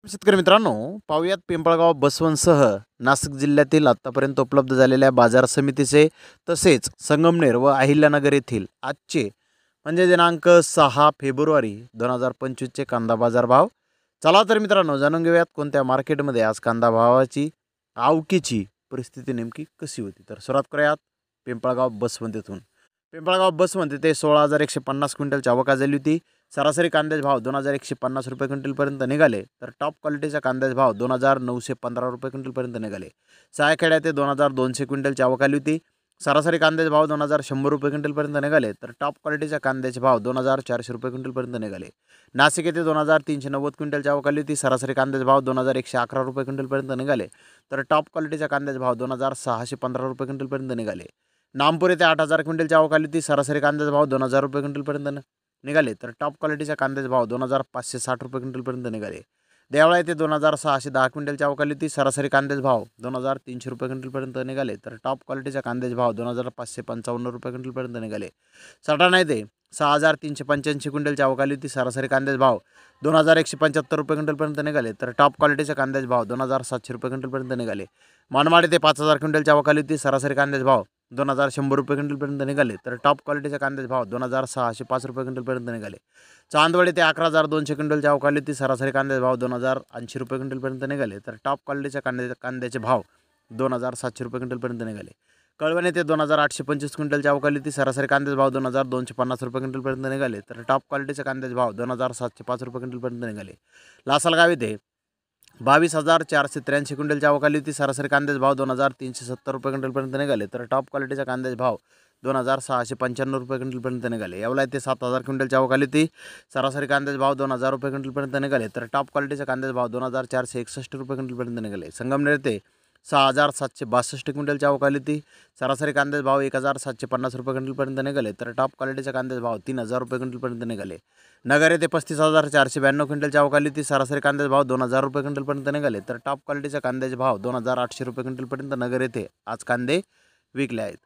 शेतकरी मित्रांनो, पाहुयात पिंपळगाव बसवनसह नाशिक जिल्ह्यातील आत्तापर्यंत उपलब्ध झालेल्या बाजार समितीचे तसेच संगमनेर व अहिल्यानगर येथील आजचे म्हणजे दिनांक 6 फेब्रुवारी 2025चे कांदा बाजार भाव. चला तर मित्रांनो, जाणून घेऊयात कोणत्या मार्केटमध्ये आज कांदा भावाची आवकीची परिस्थिती नेमकी कशी होती. तर सुरुवात करूयात पिंपळगाव बसवंत येथून. पिंपळगाव बसवंत येथे 16,150 क्विंटलची आवक झाली होती. सरासरी कांद्याचे भाव 2,150 रुपये क्विंटलपर्यंत निघाले. तर टॉप क्वालिटीचा कांद्याचे भाव 2,915 रुपये क्विंटलपर्यंत निघाले. सहाखेड्या ते 2,200 क्विंटलची आवक आली होती. सरासरी कांद्याचे भाव 2,100 रुपये क्विंटलपर्यंत निघाले. तर टॉप क्वालिटीच्या कांद्याचे भाव 2,400 रुपये क्विंटलपर्यंत निघाले. नाशिक येथे 2,390 क्विंटलची आवक आली होती. सरासरी कांद्याचे भाव 2,111 रुपये क्विंटलपर्यंत निघाले. तर टॉप क्वालिटीच्या कांद्याचे भाव 2,615 रुपये क्विंटलपर्यंत निघाले. नामपूर येथे 8,000 क्विंटलची आवक आली होती. सरासरी कांद्याचा भाव 2,000 रुपये क्विंटलपर्यंत निघाले. तर टॉप क्वालिटीच्या कांद्याचे भाव 2,560 रुपये क्विंटलपर्यंत निघाले. देवळा येथे 2,610 क्विंटलची आवक आली होती. सरासरी कांद्याचे भाव 2,300 रुपये क्विंटलपर्यंत निघाले. तर टॉप क्वालिटीच्या कांद्याचे भाव 2,555 रुपये क्विंटलपर्यंत निघाले. सटाणा येथे 6,385 क्विंटलची आवक आली होती. सरासरी कांद्याचे भाव 2,175 रुपये क्विंटलपर्यंत निघाले. तर टॉप क्वालिटीच्या कांद्याचे भाव 2,700 रुपये क्विंटलपर्यंत निघाले. मनमाड येथे 5,000 क्विंटलची आवक आली होती. सरासरी कांद्याचे भाव 2,100 रुपये क्विंटलपर्यंत निघाले. तर टॉप क्वालिटीच्या कांद्याचे भाव 2,605 रुपये क्विंटलपर्यंत निघाले. चांदवड येथे 11,200 क्विंटलची आवक आली होती. सरासरी कांद्याचे भाव 2,080 रुपये क्विंटलपर्यंत निघाले. तर टॉप क्वालिटीच्या कांद्याचे भाव 2,700 रुपये क्विंटलपर्यंत निघाले. कळवण येथे 2,825 क्विंटलची आवक आली होती. सरासरी कांद्याचे भाव 2,250 रुपये क्विंटलपर्यंत निघाले. तर टॉप क्वालिटीच्या कांद्याचे भाव 2,705 रुपये क्विंटलपर्यंत निघाले. लासलगाव येथे 22,483 क्विंटलची आवक आली होती. सरासरी कांद्याचे भाव 2,370 रुपये क्विंटलपर्यंत निघाले. तर टॉप क्वालिटीच्या कांद्याचे भाव 2,695 रुपये क्विंटलपर्यंत निघाले. येवला येथे 7,000 क्विंटलची आवक आली होती. सरासरी कांद्याचे भाव 2,000 रुपये क्विंटलपर्यंत निघाले. तर टॉप क्वालिटीच्या कांद्याचे भाव 2,461 रुपये क्विंटलपर्यंत निघाले. संगमनेर येथे 6,762 क्विंटलची आवक आली होती. सरासरी कांद्याचे भाव 1,750 रुपये क्विंटलपर्यंत निघाले. तर टॉप क्वालिटीच्या कांद्याचे भाव 3,000 रुपये क्विंटलपर्यंत निघाले. नगर येथे 35,492 क्विंटलची आवक आली होती. सरासरी कांद्याचे भाव 2,000 रुपये क्विंटलपर्यंत निघाले. तर टॉप क्वालिटीच्या कांद्याचे भाव 2,800 रुपये क्विंटलपर्यंत नगर येथे आज कांदे विकले आहेत.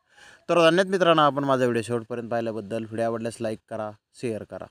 तर धन्यवाद मित्रांनो, आपण माझा व्हिडिओ शेवटपर्यंत पाहिल्याबद्दल. व्हिडिओ आवडल्यास लाईक करा, शेअर करा.